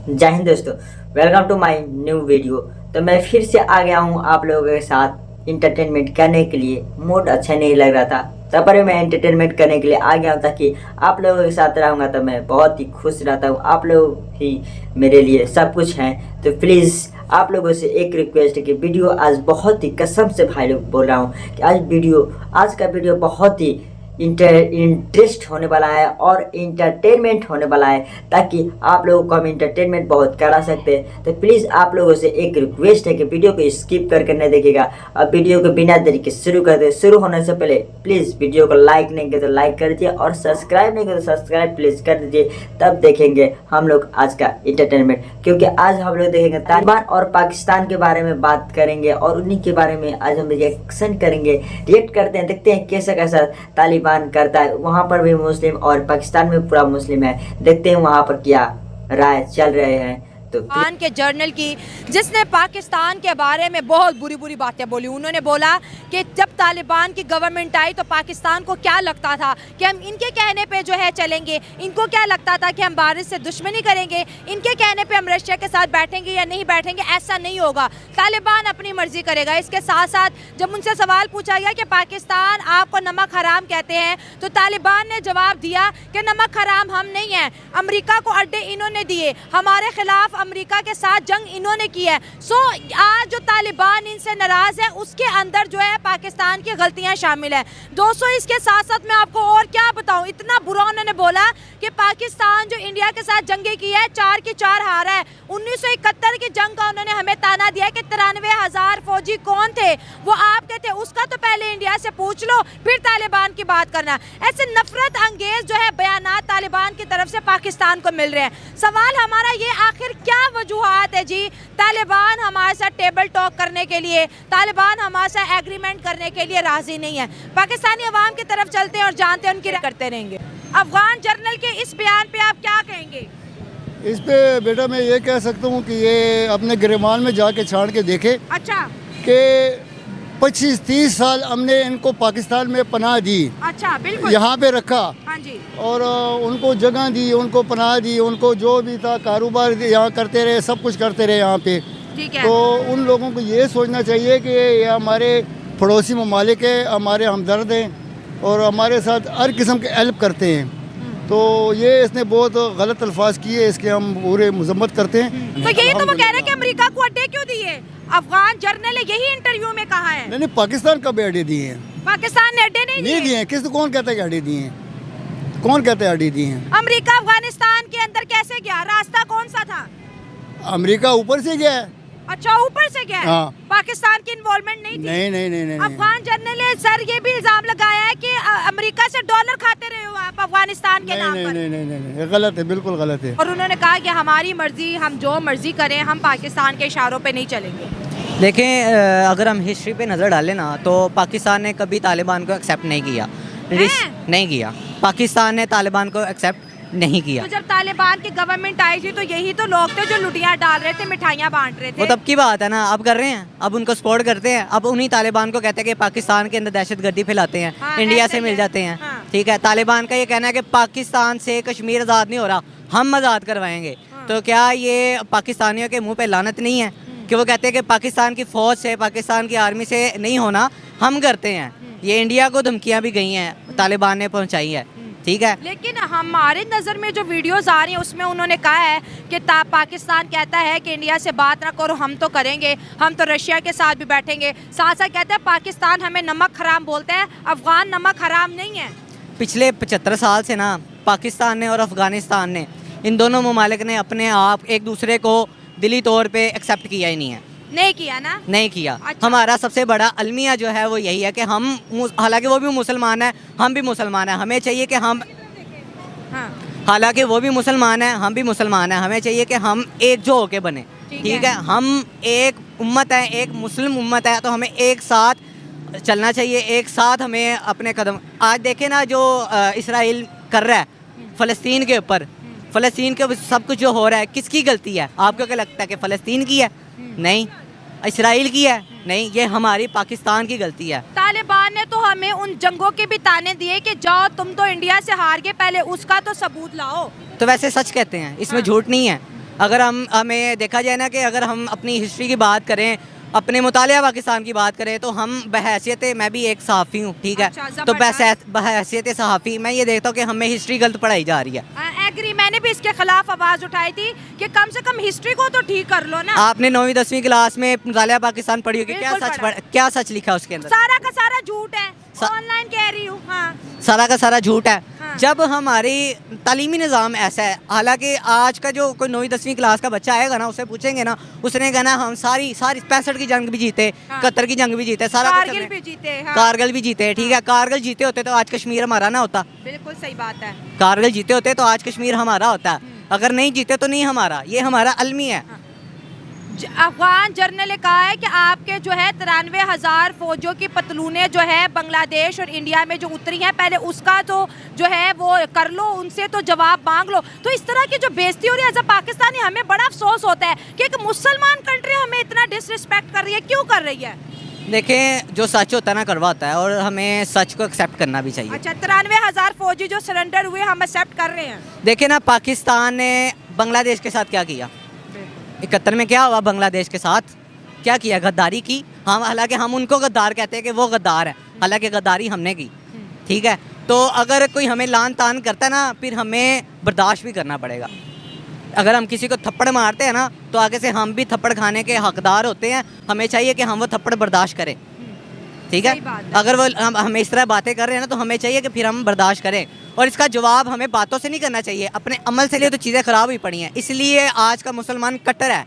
जय हिंद दोस्तों, welcome to my new video. तो मैं फिर से आ गया हूँ आप लोगों के साथ इंटरटेनमेंट करने के लिए। मूड अच्छा नहीं लग रहा था, तब पर मैं एंटरटेनमेंट करने के लिए आ गया हूँ ताकि आप लोगों के साथ रहूँगा तो मैं बहुत ही खुश रहता हूँ। आप लोग ही मेरे लिए सब कुछ हैं, तो प्लीज़ आप लोगों से एक रिक्वेस्ट है कि वीडियो आज बहुत ही कसम से भाई लोग बोल रहा हूँ कि आज का वीडियो बहुत ही इंटरेस्ट होने वाला है और इंटरटेनमेंट होने वाला है, ताकि आप लोगों को हम इंटरटेनमेंट बहुत करा सकते हैं। तो प्लीज़ आप लोगों से एक रिक्वेस्ट है कि वीडियो को स्किप करके नहीं देखिएगा। अब वीडियो को बिना देरी के शुरू कर दे। शुरू होने से पहले प्लीज़ वीडियो को लाइक नहीं किया तो लाइक कर दीजिए और सब्सक्राइब नहीं किया तो सब्सक्राइब प्लीज़ कर दीजिए, तब देखेंगे हम लोग आज का इंटरटेनमेंट। क्योंकि आज हम लोग देखेंगे तालिबान और पाकिस्तान के बारे में बात करेंगे और उन्हीं के बारे में आज हम रिएक्शन करेंगे, रिएक्ट करते हैं, देखते हैं कैसा कैसा तालिबान करता है। वहाँ पर भी मुस्लिम और पाकिस्तान में पूरा मुस्लिम है, देखते हैं वहाँ पर क्या राय चल रहे हैं। तो पाकिस्तान के जर्नल की जिसने पाकिस्तान के बारे में बहुत बुरी बुरी बातें बोली। उन्होंने बोला कि जब तालिबान की गवर्नमेंट आई तो पाकिस्तान को क्या लगता था कि हम इनके कहने पे जो है चलेंगे, इनको क्या लगता था कि हम भारत से दुश्मनी करेंगे, इनके कहने पे हम रशिया के साथ बैठेंगे या नहीं बैठेंगे। ऐसा नहीं होगा, तालिबान अपनी मर्जी करेगा। इसके साथ साथ जब उनसे सवाल पूछा गया कि पाकिस्तान आपको नमक हराम कहते हैं, तो तालिबान ने जवाब दिया कि नमक हराम हम नहीं हैं, अमेरिका को अड्डे इन्होंने दिए, हमारे खिलाफ अमेरिका के साथ जंग इन्होंने की है। सो आज जो तालिबान इनसे नाराज है उसके अंदर जो है पाकिस्तान की गलतियां शामिल है। दोस्तों इसके साथ साथ मैं आपको और क्या बताऊं, इतना बुरा उन्होंने बोला कि पाकिस्तान जो इंडिया के साथ जंगे की है 4 की 4 हारा है। 1971 की जंग का उन्होंने हमें ताना दिया कि 93,000 फौजी कौन थे, वो आपके थे, उसका तो पहले इंडिया से पूछ लो फिर तालिबान की बात करना। ऐसे नफरत अंगेज जो है बयानात तालिबान की तरफ से पाकिस्तान को मिल रहे हैं। सवाल हमारा ये, आखिर क्या वजूहात है जी तालिबान हमारे साथ टेबल टॉक करने के लिए, तालिबान हमारे साथ एग्रीमेंट करने के लिए राजी नहीं है। पाकिस्तानी अवाम की तरफ चलते हैं और जानते हैं उनकी करते रहेंगे। अफगान जर्नल के इस बयान पे आप क्या कहेंगे? इस पे बेटा मैं ये कह सकता हूँ कि ये अपने गिरमान में जाके छाड़ के देखे। अच्छा, कि 25-30 साल हमने इनको पाकिस्तान में पनाह दी। अच्छा, बिल्कुल यहाँ पे रखा। हाँ जी। और उनको जगह दी, उनको पनाह दी, उनको जो भी था कारोबार यहाँ करते रहे, सब कुछ करते रहे यहाँ पे। ठीक है। तो उन लोगों को ये सोचना चाहिए कि ये हमारे पड़ोसी ममालिक है, हमारे हमदर्द हैं और हमारे साथ हर किस्म के हेल्प करते हैं। तो ये इसने बहुत गलत अल्फाज किए, इसके हम पूरे मजम्मत करते हैं। तो यही तो वो कह रहे हैं कि अमेरिका को अड्डे क्यों दिए? अफगान जर्नल ने यही इंटरव्यू में कहा है। नहीं, पाकिस्तान कब अड्डे दिए हैं? पाकिस्तान ने अड्डे नहीं दिए हैं। कौन कहता है कि अड्डे दिए हैं? कौन कहता है अड्डे दिए हैं? अमेरिका अफगानिस्तान के अंदर कैसे गया? रास्ता कौन सा था? अमेरिका ऊपर से गया है। अच्छा, ऊपर से गया है। हाँ। पाकिस्तान की इन्वॉल्वमेंट नहीं थी। नहीं। अफगान जर्नल ने सर ये भी इल्जाम लगाया है कि अमेरिका से डॉलर खाते रहे हो आप अफगानिस्तान के नाम पर। नहीं, गलत है, बिल्कुल गलत है। और उन्होंने कहा कि हमारी मर्जी, हम जो मर्जी करें, हम पाकिस्तान के इशारों पे नहीं चलेंगे। देखें, अगर हम हिस्ट्री पे नज़र डालें ना तो पाकिस्तान ने कभी तालिबान को एक्सेप्ट नहीं किया। नहीं किया, पाकिस्तान ने तालिबान को एक्सेप्ट नहीं किया। तो जब तालिबान की गवर्नमेंट आई थी तो यही तो लोग थे जो लुटियाँ डाल रहे थे, मिठाइयाँ बांट रहे थे। वो तब की बात है ना, अब कर रहे हैं, अब उनको सपोर्ट करते हैं। अब उन्हीं तालिबान को कहते हैं कि पाकिस्तान के अंदर दहशतगर्दी फैलाते हैं। हाँ, इंडिया से मिल जाते हैं। हाँ। ठीक है, तालिबान का ये कहना है कि पाकिस्तान से कश्मीर आज़ाद नहीं हो रहा, हम आज़ाद करवाएंगे। हाँ। तो क्या ये पाकिस्तानियों के मुँह पे लानत नहीं है कि वो कहते हैं कि पाकिस्तान की फ़ौज से, पाकिस्तान की आर्मी से नहीं होना, हम करते हैं। ये इंडिया को धमकियाँ भी गई हैं, तालिबान ने पहुँचाई है। ठीक है, लेकिन हमारे नज़र में जो वीडियोस आ रही हैं उसमें उन्होंने कहा है कि पाकिस्तान कहता है कि इंडिया से बात ना करो, हम तो करेंगे, हम तो रशिया के साथ भी बैठेंगे। साथ साथ कहता है पाकिस्तान हमें नमक हराम बोलता है, अफगान नमक हराम नहीं है। पिछले 75 साल से ना पाकिस्तान ने और अफगानिस्तान ने, इन दोनों ममालिक ने अपने आप एक दूसरे को दिली तौर पे एक्सेप्ट किया ही नहीं है। नहीं किया ना? नहीं किया। अच्छा। हमारा सबसे बड़ा अलमिया जो है वो यही है कि हम, हालांकि वो भी मुसलमान है, हम भी मुसलमान हैं, हमें चाहिए कि हम, हाँ, हालांकि वो भी मुसलमान है, हम भी मुसलमान हैं, हमें चाहिए कि हम एकजुट होके बने। ठीक है, हम एक उम्मत है, एक मुस्लिम उम्मत है, तो हमें एक साथ चलना चाहिए, एक साथ हमें अपने कदम। आज देखें ना जो इसराइल कर रहा है फ़लस्तीन के ऊपर, फ़लस्तीन के सब कुछ जो हो रहा है, किसकी गलती है? आपको क्या लगता है कि फ़लस्तीन की है? नहीं। इसराइल की है? नहीं, ये हमारी पाकिस्तान की गलती है। तालिबान ने तो हमें उन जंगों के भी ताने दिए कि जाओ तुम तो इंडिया से हार गए, पहले उसका तो सबूत लाओ। तो वैसे सच कहते हैं, इसमें झूठ नहीं है। अगर हमें देखा जाए ना कि अगर हम अपनी हिस्ट्री की बात करें, अपने मुतालिया पाकिस्तान की बात करें, तो हम बहैसियत, मैं भी एक सहाफ़ी हूँ, ठीक है। अच्छा, तो बहैसियत सहाफ़ी मैं ये देखता हूँ कि हमें हिस्ट्री गलत पढ़ाई जा रही है। एग्री, मैंने भी इसके खिलाफ आवाज उठाई थी कि कम से कम हिस्ट्री को तो ठीक कर लो ना। आपने 9वीं 10वीं क्लास में मुतालिया पाकिस्तान पढ़ी होगी, क्या सच लिखा है उसके अंदर? सारा का सारा झूठ है, ऑनलाइन कह रही हूँ। हाँ, सारा का सारा झूठ है। हाँ। जब हमारी तालीमी निज़ाम ऐसा है, हालांकि आज का जो कोई 9वीं 10वीं क्लास का बच्चा आएगा ना, उससे पूछेंगे ना, उसने कहना हम सारी 65 की जंग भी जीते, 71 की जंग भी जीते, सारा कारगिल भी जीते, हाँ। कारगिल भी जीते, ठीक है। कारगिल जीते होते तो आज कश्मीर हमारा ना होता। बिल्कुल सही बात है। कारगिल जीते होते तो आज कश्मीर हमारा होता। अगर नहीं जीते तो नहीं हमारा, ये हमारा अलमी है। अफगान जर्नल ने कहा है कि आपके जो है 93,000 फौजियों की पतलूनें जो है बांग्लादेश और इंडिया में जो उतरी हैं, पहले उसका तो जो है वो कर लो, उनसे तो जवाब मांग लो। तो इस तरह की जो बेइज्जती हो रही है एज अ पाकिस्तानी, हमें बड़ा अफसोस होता है कि एक मुसलमान कंट्री हमें इतना डिसरिस्पेक्ट कर रही है। क्यों कर रही है? देखें, जो सच होता है ना कड़वा होता है, और हमें सच को एक्सेप्ट करना भी चाहिए। अच्छा, 93,000 फौजी जो सरेंडर हुए हम एक्सेप्ट कर रहे हैं। देखें ना, पाकिस्तान ने बांग्लादेश के साथ क्या किया? 71 में क्या हुआ बांग्लादेश के साथ? क्या किया? गद्दारी की। हम हालांकि हम उनको गद्दार कहते हैं कि वो गद्दार है, हालांकि गद्दारी हमने की, ठीक है। तो अगर कोई हमें लान तान करता है ना, फिर हमें बर्दाश्त भी करना पड़ेगा। अगर हम किसी को थप्पड़ मारते हैं ना, तो आगे से हम भी थप्पड़ खाने के हकदार होते हैं। हमें चाहिए कि हम वो थप्पड़ बर्दाश्त करें, ठीक है। अगर वो हमें इस तरह बातें कर रहे हैं ना, तो हमें चाहिए कि फिर हम बर्दाश्त करें, और इसका जवाब हमें बातों से नहीं करना चाहिए, अपने अमल से लिए तो चीज़ें ख़राब हुई पड़ी हैं। इसलिए आज का मुसलमान कट्टर है,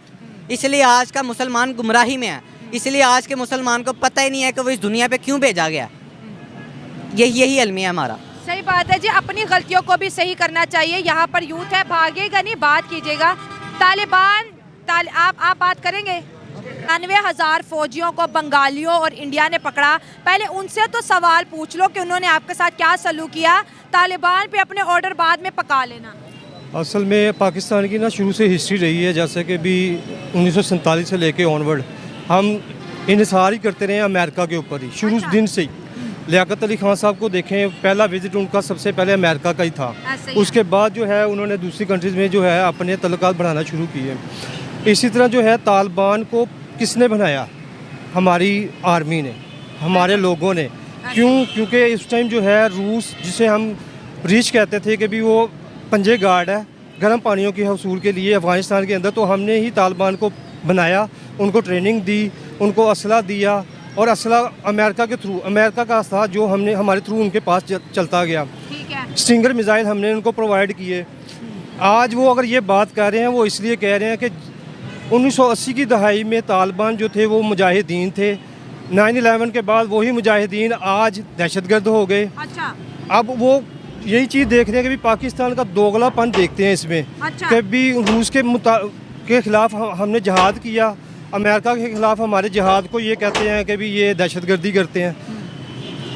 इसलिए आज का मुसलमान गुमराही में है, इसलिए आज के मुसलमान को पता ही नहीं है कि वो इस दुनिया पे क्यों भेजा गया। यही अलमिया हमारा। सही बात है जी, अपनी गलतियों को भी सही करना चाहिए। यहाँ पर यूथ है, भागेगा नहीं, बात कीजिएगा। तालिबान आप बात करेंगे। 93,000 फौजियों को बंगालियों और इंडिया ने पकड़ा, पहले उनसे तो सवाल पूछ लो कि उन्होंने आपके साथ क्या सलूक किया। तालिबान पे अपने ऑर्डर बाद में पका लेना। असल में पाकिस्तान की ना शुरू से हिस्ट्री रही है, जैसे कि भी 1947 से लेके ऑनवर्ड हम इन्हिसार ही करते रहे अमेरिका के ऊपर ही, शुरू दिन से ही। लियाकत अली खान साहब को देखें, पहला विजिट उनका सबसे पहले अमेरिका का ही था। उसके बाद जो है उन्होंने दूसरी कंट्रीज़ में जो है अपने तल्लुकात बढ़ाना शुरू किए। इसी तरह जो है तालिबान को किसने बनाया? हमारी आर्मी ने, हमारे लोगों ने। क्योंकि इस टाइम जो है रूस, जिसे हम रीच कहते थे कि भी वो पंजे गार्ड है गर्म पानियों के हसूल के लिए अफ़गानिस्तान के अंदर, तो हमने ही तालिबान को बनाया, उनको ट्रेनिंग दी, उनको असला दिया, और असला अमेरिका के थ्रू, अमेरिका का था जो हमने हमारे थ्रू उनके पास चलता गया। स्टिंगर मिसाइल हमने उनको प्रोवाइड किए। आज वो अगर ये बात कर रहे हैं, वो इसलिए कह रहे हैं कि 1980 की दहाई में तालिबान जो थे वो मुजाहिदीन थे, 9/11 के बाद वही मुजाहिदीन आज दहशतगर्द हो गए। अच्छा। अब वो यही चीज़ देख रहे हैं कि भी पाकिस्तान का दोगलापन देखते हैं इसमें। अच्छा। कि भी रूस के खिलाफ हमने जहाद किया, अमेरिका के खिलाफ हमारे जहाद को ये कहते हैं कि भी ये दहशतगर्दी करते हैं।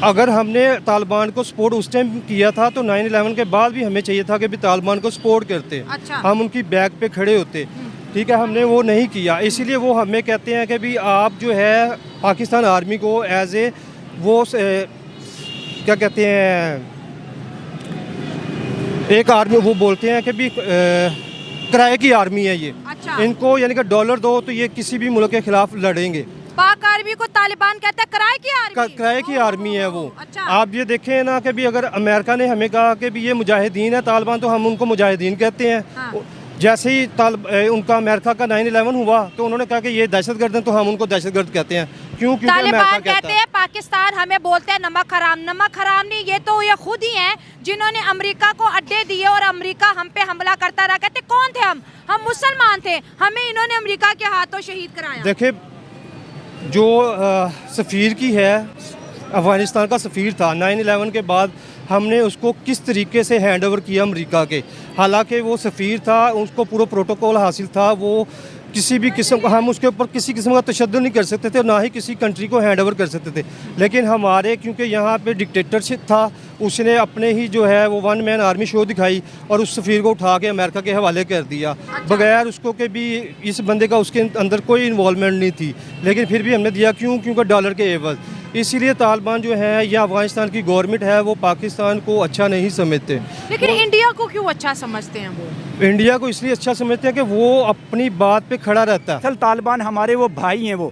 अगर हमने तालिबान को सपोर्ट उस टाइम किया था, तो 9/11 के बाद भी हमें चाहिए था कि भी तालिबान को सपोर्ट करते। अच्छा। हम उनकी बैक पे खड़े होते, ठीक है। हमने वो नहीं किया, इसीलिए वो हमें कहते हैं कि भी आप जो है पाकिस्तान आर्मी को एज ए वो क्या कहते हैं, एक आर्मी, वो बोलते हैं कि भी किराए की आर्मी है ये। अच्छा। इनको यानी कि डॉलर दो तो ये किसी भी मुल्क के खिलाफ लड़ेंगे। पाक आर्मी को तालिबान कहता है किराए की आर्मी। किराए की आर्मी है वो। अच्छा। आप ये देखें ना कि भी अगर अमेरिका ने हमें कहा कि भी ये मुजाहिदीन है तालिबान, तो हम उनको मुजाहिदीन कहते हैं। हाँ। जैसे ही उनका अमेरिका का 9/11 हुआ, तो उन्होंने कहा कि ये दहशतगर्द हैं, तो हम उनको दहशतगर्द कहते हैं। क्योंकि तालिबान कहते हैं पाकिस्तान हमें बोलते हैं नमक हराम। नमक हराम नहीं, ये तो ये खुद ही हैं जिन्होंने अमेरिका को अड्डे दिए और अमेरिका हम पे हमला करता रहा। कहते कौन थे हम मुसलमान थे, हमें इन्होंने अमेरिका के हाथों शहीद कराया। देखिए, जो सफ़ीर की है, अफ़गानिस्तान का सफ़ीर था, 9/11 के बाद हमने उसको किस तरीके से हैंड ओवर किया अमेरिका के। हालांकि वो सफ़ीर था, उसको पूरा प्रोटोकॉल हासिल था, वो किसी भी किस्म का, हम उसके ऊपर किसी किस्म का तशद्दुद नहीं कर सकते थे, ना ही किसी कंट्री को हैंड ओवर कर सकते थे। लेकिन हमारे, क्योंकि यहाँ पे डिक्टेटरशिप था, उसने अपने ही जो है वो 1 मैन आर्मी शो दिखाई और उस सफ़ीर को उठा के अमेरिका के हवाले कर दिया। अच्छा। बगैर उसको के भी इस बंदे का उसके अंदर कोई इन्वॉल्वमेंट नहीं थी, लेकिन फिर भी हमने दिया। क्योंकि डॉलर के एवज। इसीलिए तालिबान जो है या अफगानिस्तान की गवर्नमेंट है वो पाकिस्तान को अच्छा नहीं समझते। लेकिन इंडिया को क्यों अच्छा समझते हैं वो? इंडिया को इसलिए अच्छा समझते हैं कि वो अपनी बात पे खड़ा रहता है। असल तालिबान हमारे वो भाई हैं वो।